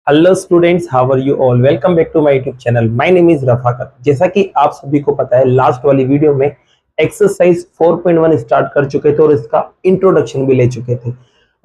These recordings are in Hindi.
Hello students, how are you all. Welcome back to my YouTube channel. My name is Rafaqat. जैसा कि आप सभी को पता है, लास्ट वाली वीडियो में एक्सरसाइज 4.1 स्टार्ट कर चुके थे और इसका इंट्रोडक्शन भी ले चुके थे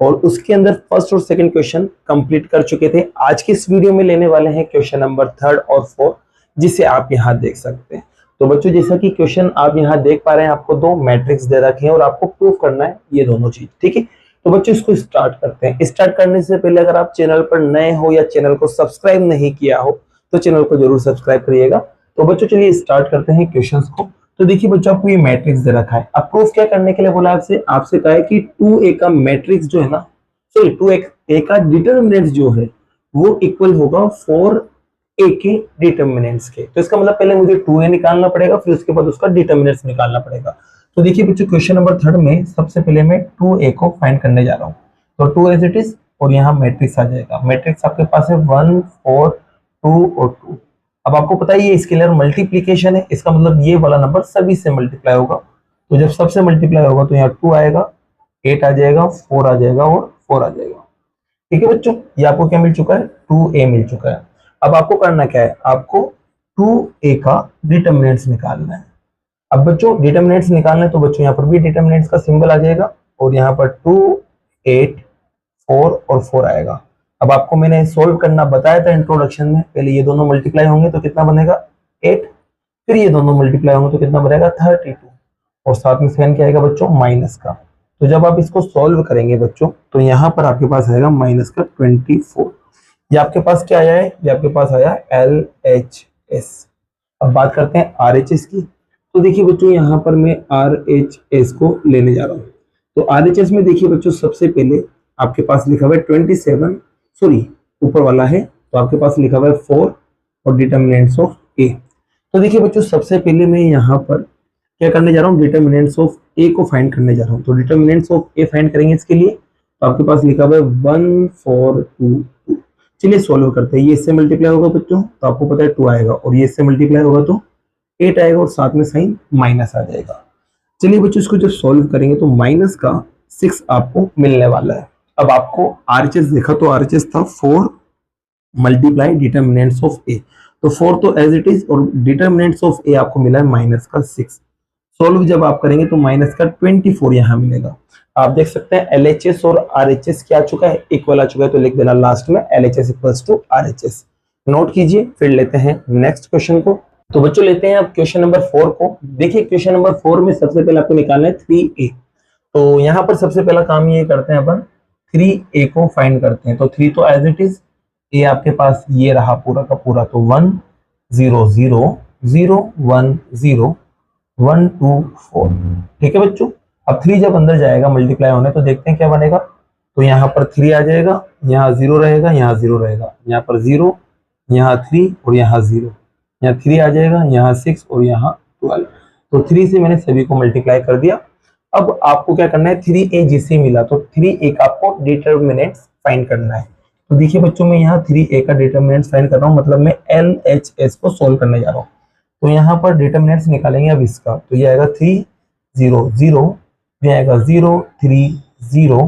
और उसके अंदर फर्स्ट और सेकंड क्वेश्चन कंप्लीट कर चुके थे। आज की इस वीडियो में लेने वाले हैं क्वेश्चन नंबर 3 और 4, जिसे आप यहाँ देख सकते हैं। तो बच्चों, जैसा कि क्वेश्चन आप यहाँ देख पा रहे हैं, आपको दो मैट्रिक्स दे रखे हैं और आपको प्रूव करना है ये दोनों चीज। ठीक है, तो बच्चों इसको स्टार्ट करते हैं। स्टार्ट करने से पहले अगर आप चैनल पर नए हो या चैनल को सब्सक्राइब नहीं किया हो तो चैनल को जरूर सब्सक्राइब करिएगा। तो बच्चों चलिए स्टार्ट करते हैं क्वेश्चंस को। तो देखिए बच्चों, आपको ये मैट्रिक्स दे रखा है। अब प्रूफ क्या करने के लिए बोला आपसे आपसे कहा है कि 2a का मैट्रिक्स जो है ना, सॉरी 2a का डिटरमिनेंट जो है वो इक्वल होगा 4a के डिटरमिनेंट्स के। तो इसका मतलब पहले मुझे 2a निकालना पड़ेगा, फिर उसके बाद उसका डिटरमिनेंट्स निकालना पड़ेगा। तो देखिए बच्चों, क्वेश्चन नंबर 3 में सबसे पहले मैं 2a को फाइंड करने जा रहा हूँ। तो 2 एज इट इज और यहाँ मैट्रिक्स आ जाएगा। मैट्रिक्स आपके पास है 1 4 2 और 2। अब आपको पता है ये स्केलर मल्टीप्लीकेशन है, इसका मतलब ये वाला नंबर सभी से मल्टीप्लाई होगा। तो जब सबसे मल्टीप्लाई होगा तो यहाँ 2 आएगा, 8 आ जाएगा, 4 आ जाएगा और 4 आ जाएगा। ठीक है बच्चों, ये आपको क्या मिल चुका है? 2a मिल चुका है। अब आपको करना क्या है? आपको 2a का डिटरमिनेंट्स निकालना है। अब बच्चों डिटरमिनेंट्स निकालना है तो बच्चों यहाँ पर भी डिटरमिनेंट्स का सिंबल आ जाएगा और यहाँ पर 2 8 4 और 4 आएगा। अब आपको मैंने सोल्व करना बताया था इंट्रोडक्शन में। पहले ये दोनों मल्टीप्लाई होंगे तो कितना बनेगा? 8, फिर ये दोनों मल्टीप्लाई होंगे तो कितना बनेगा? 32 और साथ में साइन क्या आएगा बच्चों? माइनस का। तो जब आप इसको सोल्व करेंगे बच्चों तो यहाँ पर आपके पास आएगा माइनस का 24। ये आपके पास क्या आया है? ये आपके पास आया LHS। अब बात करते हैं RHS की। तो देखिए बच्चों, यहाँ पर मैं RHS को लेने जा रहा हूँ। तो RHS में देखिए बच्चों, सबसे पहले आपके पास लिखा हुआ है 27, सॉरी ऊपर वाला है तो आपके पास लिखा हुआ है 4 और डिटरमिनेंट्स ऑफ A। तो देखिए बच्चों, सबसे पहले मैं यहाँ पर क्या करने जा रहा हूँ? डिटरमिनेंट्स ऑफ A को फाइंड करने जा रहा हूँ। तो डिटरमिनेंट्स ऑफ A फाइंड करेंगे इसके लिए। तो आपके पास लिखा हुआ है 1 4 2 2। चलिए सोल्व करते हैं। ये इससे मल्टीप्लाई होगा बच्चों तो आपको पता है 2 आएगा और ये इससे मल्टीप्लाई होगा तो 8 आएगा और साथ में साइन माइनस आ जाएगा। चलिए बच्चों, इसको जब सॉल्व करेंगे तो माइनस का 6 आपको मिलने वाला है। अब आपको RHS देखा तो RHS था 4 मल्टीप्लाई डिटरमिनेंट्स ऑफ A। तो 4 तो एज इट इज और डिटरमिनेंट्स ऑफ A आपको मिला है माइनस का 6। सॉल्व जब आप करेंगे तो माइनस का 24 यहाँ मिलेगा। आप देख सकते हैं LHS और RHS क्या आ चुका है? इक्वल आ चुका है। तो लिख देना लास्ट में LHS equals to RHS। Note कीजिए, फिर लेते हैं नेक्स्ट क्वेश्चन को। तो बच्चों लेते हैं आप क्वेश्चन नंबर 4 को। देखिए क्वेश्चन नंबर 4 में सबसे पहले आपको निकालना है 3a। तो यहाँ पर सबसे पहला काम ये करते हैं अपन 3a को फाइंड करते हैं। तो 3 तो एज इट इज, a आपके पास ये रहा पूरा का पूरा। तो 1 0 0 0 1 0 1 2 4। ठीक है बच्चों, अब 3 जब अंदर जाएगा मल्टीप्लाई होने तो देखते हैं क्या बनेगा। तो यहाँ पर 3 आ जाएगा, यहाँ 0 रहेगा, यहाँ 0 रहेगा, यहाँ पर 0, यहाँ 3 और यहाँ 0, यहाँ 3 आ जाएगा, यहाँ 6 और यहाँ 12। तो 3 से मैंने सभी को मल्टीप्लाई कर दिया। अब आपको क्या करना है? 3a जिसे मिला तो 3a का आपको डिटरमिनेंट्स फाइंड करना है। तो देखिए बच्चों, मैं यहाँ 3a का डिटरमिनेंट्स फाइंड कर रहा हूँ, मतलब मैं LHS को सोल्व करने जा रहा हूँ। तो यहाँ पर डिटरमिनेंट्स निकालेंगे अब इसका। तो ये आएगा 3 0 0, फिर आएगा 0 3 0,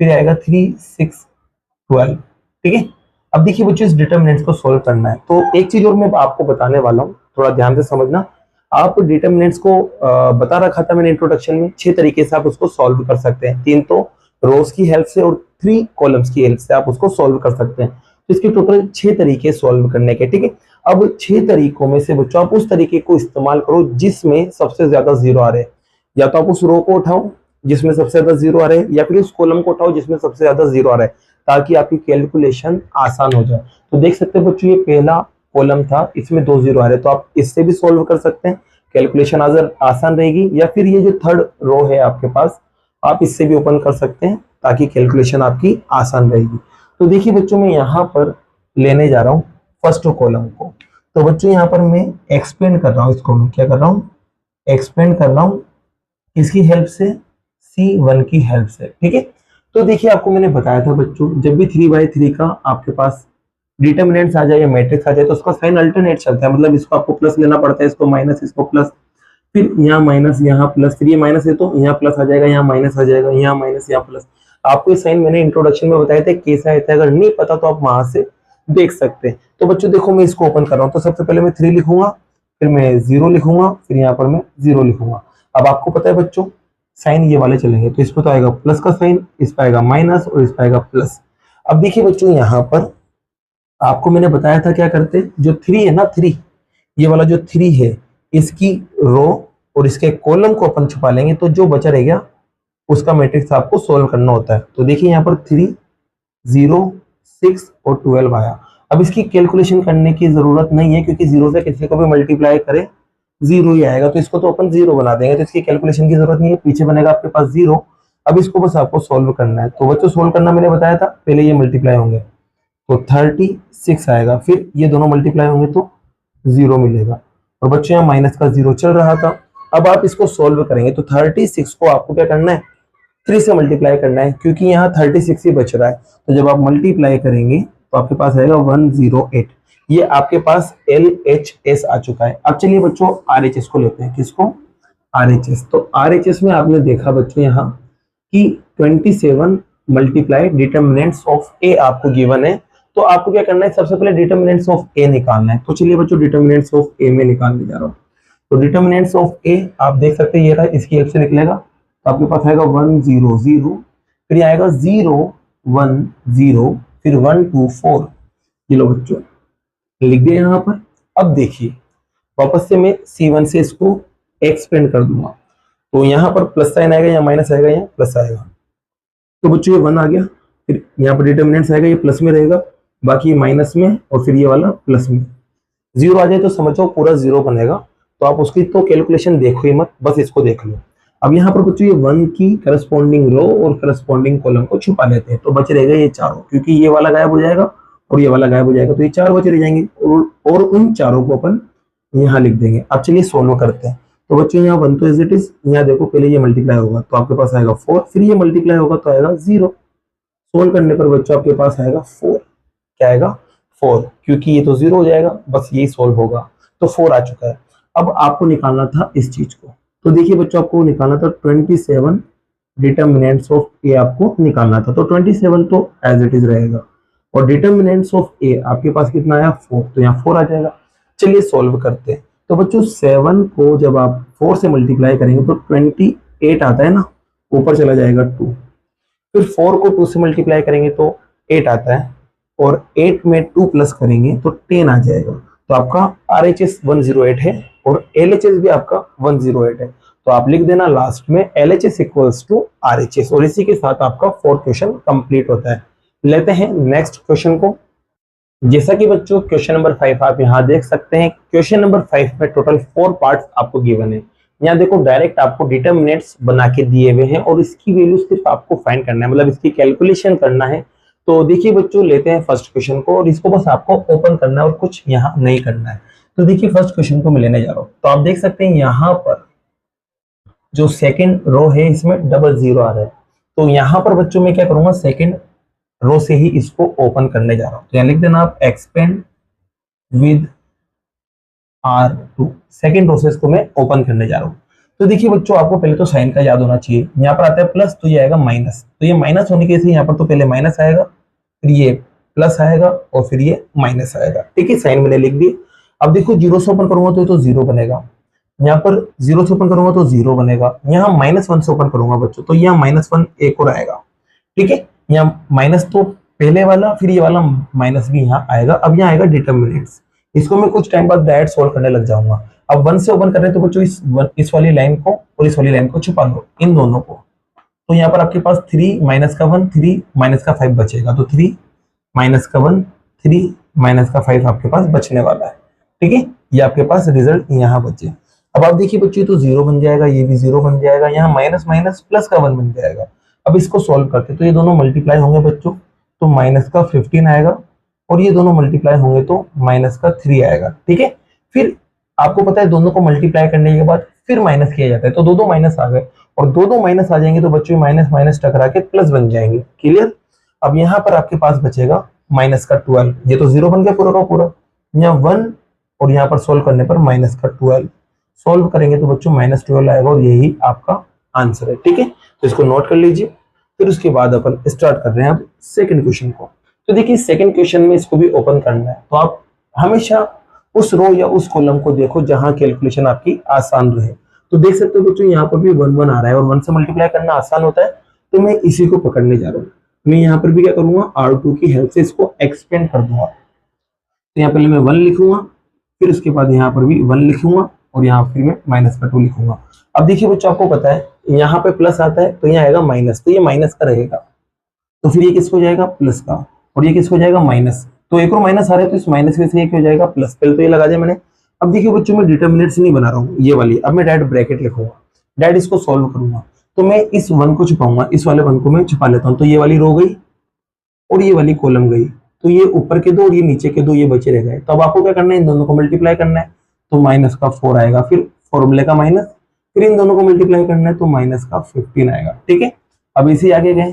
फिर आएगा 3 6 12। ठीक है, अब देखिए बच्चों, इस डिटरमिनेंट्स को सोल्व करना है। तो एक चीज और मैं आपको बताने वाला हूँ, थोड़ा ध्यान से समझना। आप डिटरमिनेंट्स को बता रखा था मैंने इंट्रोडक्शन में, 6 तरीके से आप उसको सॉल्व कर सकते हैं। 3 तो रोज की हेल्प से और 3 कॉलम्स की हेल्प से आप उसको सॉल्व कर सकते हैं। तो इसके टोटल 6 तरीके सॉल्व करने के। ठीक है, अब 6 तरीकों में से बच्चों आप उस तरीके को इस्तेमाल करो जिसमें सबसे ज्यादा 0 आ रहे। या तो आप उस रो को उठाओ जिसमें सबसे ज्यादा 0 आ रहे हैं, या फिर उस कॉलम को उठाओ जिसमें सबसे ज्यादा 0 आ रहा है, ताकि आपकी कैलकुलेशन आसान हो जाए। तो देख सकते हैं बच्चों, ये पहला कॉलम था, इसमें 2 0 आ रहे, तो आप इससे भी सॉल्व कर सकते हैं, कैलकुलेशन आसान रहेगी। या फिर ये जो थर्ड रो है आपके पास, आप इससे भी ओपन कर सकते हैं ताकि कैलकुलेशन आपकी आसान रहेगी। तो देखिए बच्चों, मैं यहाँ पर लेने जा रहा हूँ फर्स्ट कॉलम को। तो बच्चों यहाँ पर मैं एक्सपेंड कर रहा हूँ, इसको मैं क्या कर रहा हूँ? एक्सपेंड कर रहा हूँ इसकी हेल्प से, C1 की हेल्प से। ठीक है, तो देखिए आपको मैंने बताया था बच्चों, जब भी 3/3 का आपके पास डिटरमिनेंट्स आ जाए या मैट्रिक्स आ जाए तो उसका साइन अल्टरनेट चलता है। मतलब इसको आपको प्लस लेना पड़ता है, इसको माइनस, इसको प्लस, फिर यहाँ माइनस यहाँ प्लस, फिर ये माइनस है तो यहाँ प्लस आ जाएगा, यहाँ माइनस आ जाएगा, यहाँ माइनस यहाँ प्लस। आपको ये साइन मैंने इंट्रोडक्शन में बताया था कैसा आता है, अगर नहीं पता तो आप वहां से देख सकते हैं। तो बच्चों देखो मैं इसको ओपन कर रहा हूँ, तो सबसे पहले मैं 3 लिखूंगा, फिर मैं 0 लिखूंगा, फिर यहाँ पर मैं 0 लिखूंगा। अब आपको पता है बच्चों साइन ये वाले चलेंगे, तो इस पर तो आएगा प्लस का साइन, इस पर आएगा माइनस और इस पर आएगा प्लस। अब देखिए बच्चों यहाँ पर आपको मैंने बताया था क्या करते, जो 3 है ना 3, ये वाला जो 3 है इसकी रो और इसके कॉलम को अपन छुपा लेंगे, तो जो बचा रह गया उसका मैट्रिक्स आपको सोल्व करना होता है। तो देखिए यहाँ पर 3, 0, 6 और 12 आया। अब इसकी कैलकुलेशन करने की जरूरत नहीं है, क्योंकि 0 से किसी को भी मल्टीप्लाई करे 0 ही आएगा, तो इसको तो अपन 0 बना देंगे, तो इसकी कैलकुलेशन की जरूरत नहीं है। पीछे बनेगा आपके पास 0। अब इसको बस आपको सोल्व करना है। तो बच्चों सोल्व करना मैंने बताया था, पहले ये मल्टीप्लाई होंगे तो 36 आएगा, फिर ये दोनों मल्टीप्लाई होंगे तो 0 मिलेगा। और बच्चों यहाँ माइनस का 0 चल रहा था। अब आप इसको सोल्व करेंगे तो 36 को आपको क्या करना है, 3 से मल्टीप्लाई करना है, क्योंकि यहाँ 36 ही बच रहा है। तो जब आप मल्टीप्लाई करेंगे तो आपके पास आएगा 108। ये आपके पास LHS आ चुका है। अब चलिए बच्चों RHS को लेते हैं। किसको? RHS। तो RHS में आपने देखा बच्चों यहाँ कि 27 मल्टीप्लाई डिटर्मिनेंट्स ऑफ A आपको गिवन है। तो आपको क्या करना है, सबसे पहले डिटर्मिनेंट्स ऑफ A निकालना है। तो चलिए बच्चों डिटर्मिनेंट्स ऑफ A में निकालने जा रहा हूँ। तो डिटर्मिनेंट्स ऑफ A आप देख सकते हैं, ये रहा, इसकी हेल्प से निकलेगा। तो आपके पास आएगा 1 0 0, फिर आएगा 0 1 0, फिर 1 2 4। ये लो बच्चों लिख दिया यहाँ पर। अब देखिए वापस से मैं C1 से इसको एक्सपेंड कर दूंगा, तो यहाँ पर प्लस साइन आएगा या माइनस आएगा या प्लस आएगा। तो बच्चों ये 1 आ गया, फिर यहाँ पर डिटर्मिनेंट्स आएगा, ये प्लस में रहेगा, बाकी ये माइनस में, और फिर ये वाला प्लस में। 0 आ जाए तो समझो पूरा 0 बनेगा। तो आप उसकी तो कैलकुलेशन देखो ही मत, बस इसको देख लो। अब यहाँ पर बच्चों ये 1 की करस्पॉन्डिंग रो और करस्पॉन्डिंग कॉलम को छुपा लेते हैं, तो बच रहेगा ये चारों, क्योंकि ये वाला गायब हो जाएगा और ये वाला गायब हो जाएगा, तो ये 4 बचे रह जाएंगे, और उन चारों को अपन यहाँ लिख देंगे। अब चलिए सोल्व करते हैं। तो बच्चों यहाँ 1 तो एज इट इज, यहाँ देखो पहले ये मल्टीप्लाई होगा तो आपके पास आएगा 4, फिर ये मल्टीप्लाई होगा तो आएगा 0। सोल्व करने पर बच्चों आपके पास आएगा 4। क्या आएगा? 4, क्योंकि ये तो 0 हो जाएगा, बस यही सोल्व होगा। तो 4 आ चुका है। अब आपको निकालना था इस चीज को। तो देखिए बच्चों आपको निकालना था 27 डिटर्मिनेंट्स ऑफ A आपको निकालना था। तो 27 तो एज इट इज रहेगा, और डिटर्मिनेंट्स ऑफ A आपके पास कितना आया 4, तो यहाँ 4 आ जाएगा। चलिए सोल्व करते हैं। तो बच्चों 7 को जब आप 4 से मल्टीप्लाई करेंगे तो 28 आता है ना, ऊपर चला जाएगा 2। फिर 4 को 2 से मल्टीप्लाई करेंगे तो 8 आता है, और 8 में 2 प्लस करेंगे तो 10 आ जाएगा। तो आपका RHS 108 है और LHS भी आपका 108 है। तो आप लिख देना लास्ट में LHS इक्वल्स टू RHS, और इसी के साथ आपका 4th क्वेश्चन कंप्लीट होता है। लेते हैं नेक्स्ट क्वेश्चन को। जैसा कि बच्चों क्वेश्चन नंबर 5 आप यहाँ देख सकते हैं। क्वेश्चन नंबर 5 में टोटल 4 पार्ट्स आपको गिवन है। यहाँ देखो डायरेक्ट आपको डिटर्मिनेंट्स बना के दिए हुए हैं, और इसकी वैल्यू सिर्फ आपको फाइंड करना है, मतलब इसकी कैलकुलेशन करना है। तो देखिए बच्चों लेते हैं फर्स्ट क्वेश्चन को, और इसको बस आपको ओपन करना है और कुछ यहाँ नहीं करना है। तो देखिए फर्स्ट क्वेश्चन को मैं लेने जा रहा हूँ। तो आप देख सकते हैं यहाँ पर जो सेकंड रो है इसमें डबल 0 आ रहा है। तो यहाँ पर बच्चों मैं क्या करूंगा, सेकंड रो से ही इसको ओपन करने जा रहा हूँ। तो यहाँ लिख देना आप expand with R2। Second row से इसको मैं ओपन करने जा रहा हूँ। तो देखिए बच्चों आपको पहले तो साइन का याद होना चाहिए। यहाँ पर आता है प्लस, तो ये आएगा माइनस। तो ये माइनस होने की वजह से यहाँ पर तो पहले माइनस आएगा, फिर ये प्लस आएगा, और फिर ये माइनस आएगा। ठीक है, साइन मैंने लिख दिए। अब देखो 0 से ओपन करूंगा तो ये तो 0 बनेगा, यहाँ पर 0 से ओपन करूंगा तो 0 बनेगा, यहाँ -1 से ओपन करूंगा बच्चों तो यहाँ -1 एक और आएगा। ठीक है, यहाँ माइनस तो पहले वाला, फिर ये वाला माइनस भी यहाँ आएगा। अब यहाँ आएगा डिटर्मिनेंट्स, इसको मैं कुछ टाइम बाद डायरेक्ट सोल्व करने लग जाऊंगा। अब 1 से ओपन कर रहे हैं तो बच्चों इस वाली लाइन को और इस वाली लाइन को छुपा दो, इन दोनों को। तो यहाँ पर आपके पास 3 माइनस का 1, 3 माइनस का 5 बचेगा। तो 3 माइनस का 1, 3 माइनस का 5 आपके पास बचने वाला है। ठीक है, ये आपके पास रिजल्ट यहाँ बचे। अब आप देखिए बच्चों तो 0 बन जाएगा, ये भी 0 बन जाएगा, यहाँ माइनस माइनस प्लस का 1 बन जाएगा। अब इसको सॉल्व करते तो ये दोनों मल्टीप्लाई होंगे बच्चों, तो माइनस का 15 आएगा, और ये दोनों मल्टीप्लाई होंगे तो माइनस का 3 आएगा। ठीक है, फिर आपको पता है दोनों को मल्टीप्लाई करने के बाद फिर माइनस किया जाता है, तो दो माइनस आ गए, और दो माइनस आ जाएंगे तो बच्चों माइनस माइनस टकरा के प्लस बन जाएंगे। क्लियर। अब यहाँ पर आपके पास बचेगा माइनस का 12, ये तो 0 बन गया पूरा का पूरा, यहाँ 1 और यहाँ पर सोल्व करने पर माइनस का 12। सोल्व करेंगे तो बच्चों -12 आएगा, और यही आपका आंसर है। ठीक है, तो इसको नोट कर लीजिए। फिर उसके बाद अपन स्टार्ट कर रहे हैं अब सेकंड क्वेश्चन को। तो देखिए सेकंड क्वेश्चन में इसको भी ओपन करना है, तो आप हमेशा उस रो या उस कॉलम को देखो जहां कैलकुलेशन आपकी आसान रहे। तो देख सकते हो बच्चों यहाँ पर भी 1 1 आ रहा है और 1 से मल्टीप्लाई करना आसान होता है, तो मैं इसी को पकड़ने जा रहा हूँ। मैं यहाँ पर भी क्या करूंगा, R2 की हेल्प से इसको एक्सपेंड कर दूंगा। तो यहाँ पहले मैं 1 लिखूंगा, फिर उसके बाद यहाँ पर भी 1 लिखूंगा और यहाँ फिर मैं माइनस का 2 लिखूंगा। अब देखिए बच्चों आपको पता है यहाँ पे प्लस आता है तो यहाँ आएगा माइनस, तो ये माइनस का रहेगा, तो फिर ये किसको जाएगा प्लस का, और ये किसको जाएगा माइनस, तो एक और माइनस आ रहा है तो इस माइनस में से एक हो जाएगा प्लस। पहले तो ये लगा दिया मैंने। अब देखिए बच्चों मैं डिटर्मिनेंट्स नहीं बना रहा हूँ ये वाली, अब मैं डायरेक्ट ब्रैकेट लिखूंगा, डायरेक्ट इसको सॉल्व करूंगा। तो मैं इस 1 को छुपाऊंगा, इस वाले 1 को मैं छुपा लेता हूँ, तो ये वाली रो गई और ये वाली कॉलम गई, तो ये ऊपर के 2 और ये नीचे के 2 ये बचे रह गए। तो अब आपको क्या करना है, इन दोनों को मल्टीप्लाई करना है, तो माइनस का 4 आएगा, फिर फॉर्मूले का माइनस, फिर इन दोनों को मल्टीप्लाई करना है तो माइनस का 15 आएगा। ठीक है, अब इसी आगे गए,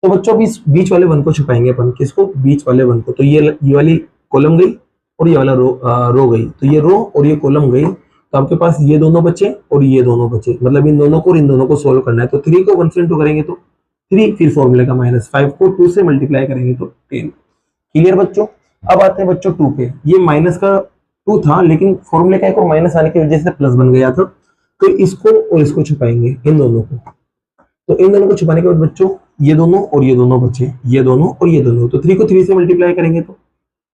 तो बच्चों इस बीच वाले 1 को छुपाएंगे अपन, किसको, बीच वाले 1 को। तो ये वाली कॉलम गई और ये वाला रो गई, तो ये रो और ये कॉलम गई, तो आपके पास ये दोनों बचे और ये दोनों बचे, मतलब इन दोनों को और इन दोनों को सोल्व करना है। तो 3 को 1 से इंटू करेंगे तो 3, फिर फॉर्मूले का माइनस, 5 को 2 से मल्टीप्लाई करेंगे तो 10। क्लियर बच्चों। अब आते हैं बच्चों 2 पे, ये माइनस का 2 था लेकिन फॉर्मूले का एक और माइनस आने की वजह से प्लस बन गया था, तो इसको और इसको छुपाएंगे, इन दोनों को। तो इन दोनों को छुपाने के बाद बच्चों ये दोनों और ये दोनों बचे, ये दोनों और ये दोनों, तो 3 को 3 से मल्टीप्लाई करेंगे तो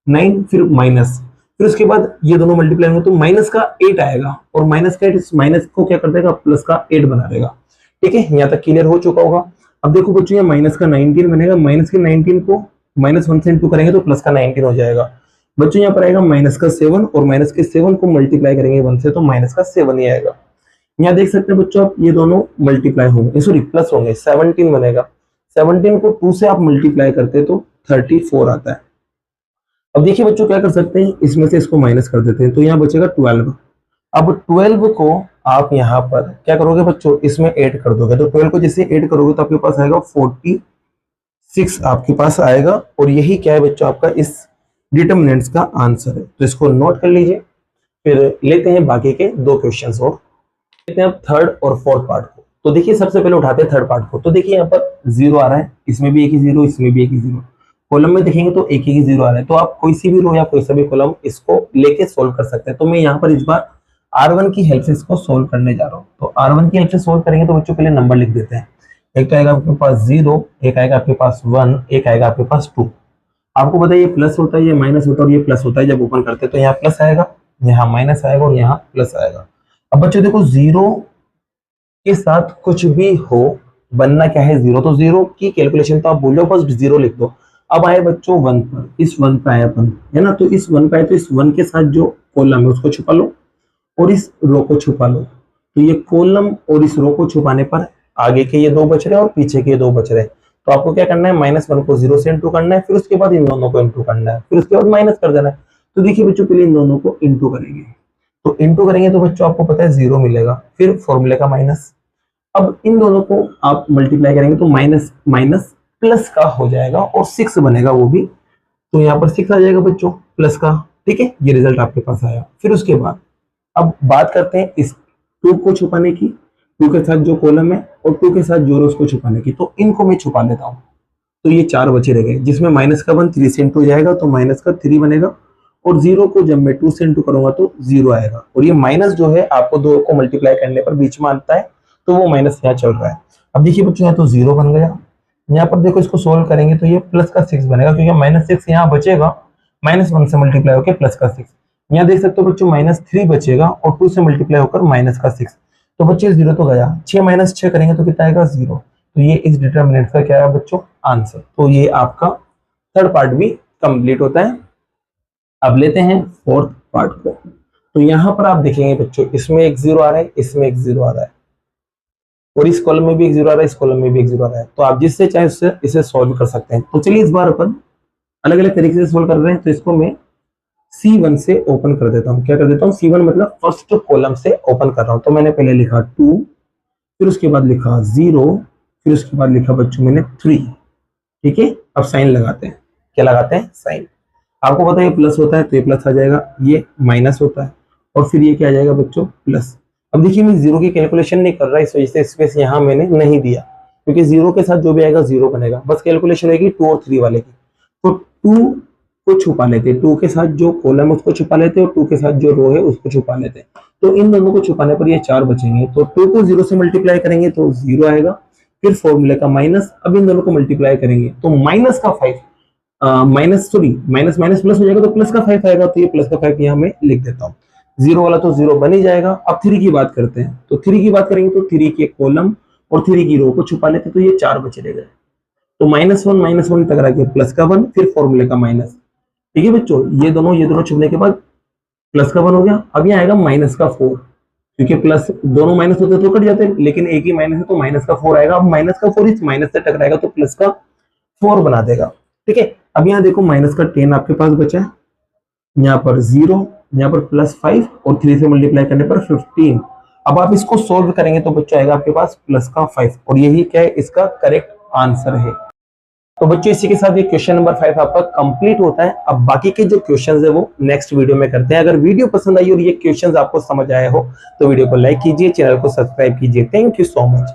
9, फिर माइनस, फिर उसके बाद ये दोनों मल्टीप्लाई होंगे तो माइनस का 8 आएगा, और माइनस का 8 इस माइनस को क्या कर देगा, प्लस का 8 बना देगा। ठीक है, यहाँ तक क्लियर हो चुका होगा। अब देखो बच्चों ये माइनस का 19 बनेगा, माइनस के 19 को माइनस 1 से इंटू करेंगे तो प्लस का 19 हो जाएगा। बच्चों यहाँ पर आएगा माइनस का 7, और माइनस के 7 को मल्टीप्लाई करेंगे 1 से तो माइनस का 7 ही आएगा। यहाँ देख सकते हैं बच्चों आप ये दोनों मल्टीप्लाई होंगे, सॉरी प्लस होंगे, 17 बनेगा। 17 को 2 से आप मल्टीप्लाई करते तो 34 आता है। अब देखिए बच्चों क्या कर सकते हैं, इसमें से इसको माइनस कर देते हैं, तो यहाँ बचेगा 12। अब 12 को आप यहाँ पर क्या करोगे बच्चों, इसमें ऐड कर दोगे, तो 12 को जैसे ऐड करोगे तो आपके पास आएगा 46 आपके पास आएगा, और यही क्या है बच्चों आपका इस डिटर्मिनेंट्स का आंसर है। तो इसको नोट कर लीजिए। फिर लेते हैं बाकी के 2 क्वेश्चंस और लेते हैं अब थर्ड और फोर्थ पार्ट को। तो देखिए सबसे पहले उठाते हैं थर्ड पार्ट को। तो देखिए यहाँ पर 0 आ रहा है, इसमें भी एक ही 0, इसमें भी एक ही 0, कॉलम में देखेंगे तो एक ही 0 आ रहा है, तो आप कोई सी भी रो या कोई सा भी कॉलम इसको लेके सोल्व कर सकते हैं। तो मैं यहाँ पर इस बार R1 की हेल्प से इसको सोल्व करने जा रहा हूँ। तो R1 की हेल्प से सोल्व करेंगे तो बच्चों के लिए नंबर लिख देते हैं। एक तो आएगा आपके पास 0, एक आएगा आपके पास 1, एक आएगा आपके पास 2। आपको पता है ये प्लस होता है, ये माइनस होता है और ये प्लस होता है। जब ओपन करते हैं तो यहाँ प्लस आएगा, यहाँ माइनस आएगा और यहाँ प्लस आएगा। अब बच्चों देखो 0 के साथ कुछ भी हो, बनना क्या है 0, तो 0 की कैलकुलेशन तो आप बोल रहे हो बस 0 लिख दो। अब आए बच्चों 1 पर, इस 1 पे आया अपन है ना, तो इस 1 पे आए तो इस 1 के साथ जो कॉलम है उसको छुपा लो और इस रो को छुपा लो। तो ये कॉलम और इस रो को छुपाने पर आगे के ये 2 बच रहे और पीछे के ये 2 बच रहे। तो आपको क्या करना है, -1 को 0 से इंटू करना है, फिर उसके बाद इन दोनों को इंटू करना है, फिर उसके बाद माइनस कर देना है। तो देखिए बच्चों पहले इन दोनों को इंटू करेंगे, तो इंटू करेंगे तो बच्चों आपको पता है 0 मिलेगा, फिर फॉर्मूले का माइनस। अब इन दोनों को आप मल्टीप्लाई करेंगे तो माइनस माइनस प्लस का हो जाएगा और 6 बनेगा वो भी, तो यहाँ पर 6 आ जाएगा बच्चों प्लस का। ठीक है, ये रिजल्ट आपके पास आया। फिर उसके बाद अब बात करते हैं इस 2 को छुपाने की, 2 के साथ जो कॉलम है और 2 के साथ जो रोज को छुपाने की। तो इनको मैं छुपा लेता हूँ, तो ये 4 बचे रह गए, जिसमें माइनस का 1 3 से इंटू जाएगा तो माइनस का 3 बनेगा, और 0 को जब मैं 2 से इंटू करूंगा तो 0 आएगा। और ये माइनस जो है आपको 2 को मल्टीप्लाई करने पर बीच में आता है, तो वो माइनस यहाँ चल रहा है। अब देखिए बच्चों यहाँ तो 0 बन गया, यहाँ पर देखो इसको सोल्व करेंगे तो ये प्लस का 6 बनेगा, क्योंकि -6 यहाँ बचेगा, -1 से मल्टीप्लाई होकर प्लस का 6। यहाँ देख सकते हो बच्चों -3 बचेगा और 2 से मल्टीप्लाई होकर माइनस का 6। तो बच्चे 0 तो गया, 6 - 6 करेंगे तो कितना आएगा 0। तो ये इस डिटर्मिनेंट का क्या है बच्चों आंसर। तो ये आपका थर्ड पार्ट भी कंप्लीट होता है। अब लेते हैं फोर्थ पार्ट को। तो यहाँ पर आप देखेंगे बच्चों इसमें एक 0 आ रहा है, इसमें एक 0 आ रहा है, और इस कॉलम में भी एक 0 आ रहा है, इस कॉलम में भी एक 0 आ रहा है। तो आप जिससे चाहे उससे इसे सॉल्व कर सकते हैं। तो चलिए इस बार अपन अलग अलग तरीके से सोल्व कर रहे हैं। तो इसको मैं C1 से ओपन कर देता हूँ। क्या कर देता हूँ, C1 मतलब फर्स्ट कॉलम से ओपन कर रहा हूँ। तो मैंने पहले लिखा 2, फिर उसके बाद लिखा 0, फिर उसके बाद लिखा बच्चों मैंने 3। ठीक है, अब साइन लगाते हैं। क्या लगाते हैं, साइन। आपको पता है ये प्लस होता है तो ये प्लस आ जाएगा, ये माइनस होता है और फिर ये क्या आ जाएगा बच्चों प्लस। अब देखिए मैं 0 की कैलकुलेशन नहीं कर रहा, इस वजह से स्पेस यहाँ मैंने नहीं दिया, क्योंकि 0 के साथ जो भी आएगा 0 बनेगा, बस कैलकुलेशन होगी 2 और 3 वाले की। 2 को छुपा लेते हैं, 2 के साथ जो कॉलम है उसको छुपा लेते हैं और 2 के साथ जो रो है उसको छुपा लेते हैं। तो इन दोनों को छुपाने पर ये 4 बचेंगे। तो 2 को 0 से मल्टीप्लाई करेंगे तो 0 आएगा, फिर फॉर्मूले का माइनस, अब इन दोनों को मल्टीप्लाई करेंगे तो माइनस का 5 माइनस माइनस माइनस प्लस हो जाएगा तो प्लस का 5 आएगा। तो ये प्लस का 5 यहाँ मैं लिख देता हूँ। 0 वाला तो 0 बन ही जाएगा। अब 3 की बात करते हैं, तो 3 की बात करेंगे तो 3 के कॉलम और 3 की रो को छुपा लेते तो ये 4 बचे रह गए। तो -1 तक रख के प्लस का 1, फिर फॉर्मूले का माइनस। ठीक है बच्चों, ये दोनों छुपने के बाद प्लस का 1 हो गया। अब यहाँ आएगा माइनस का 4, क्योंकि प्लस दोनों माइनस होते तो कट जाते, लेकिन एक ही माइनस है तो माइनस का 4 आएगा। अब माइनस का 4 इस माइनस से टकराएगा तो प्लस का 4 बना देगा। ठीक है, अब यहाँ देखो माइनस का 10 आपके पास बचा है, यहाँ पर 0, यहाँ पर +5 और 3 से मल्टीप्लाई करने पर 15। अब आप इसको सोल्व करेंगे तो बच्चा आएगा आपके पास प्लस का 5 और यही क्या है, इसका करेक्ट आंसर है। तो बच्चों इसी के साथ ये क्वेश्चन नंबर 5 आपका कंप्लीट होता है। अब बाकी के जो क्वेश्चंस है वो नेक्स्ट वीडियो में करते हैं। अगर वीडियो पसंद आई और ये क्वेश्चंस आपको समझ आए हो तो वीडियो को लाइक कीजिए, चैनल को सब्सक्राइब कीजिए। Thank you so much.